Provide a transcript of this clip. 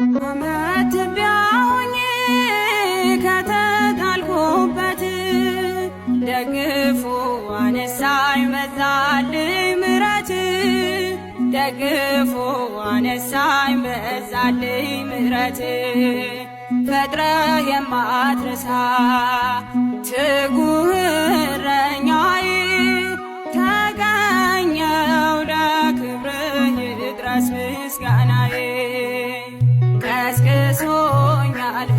አመት ቢያውኝ ከተጣልኩበት ደግፎ አነሳኝ በዛልኝ ምሕረት ደግፎ አነሳኝ በዛልኝ ምሕረት ፈጥረህ የማትረሳ ትጉህ እረኛዬ ተገኘው ለክብርህ ይድረስ ምስጋናዬ ቀስቅሶኛል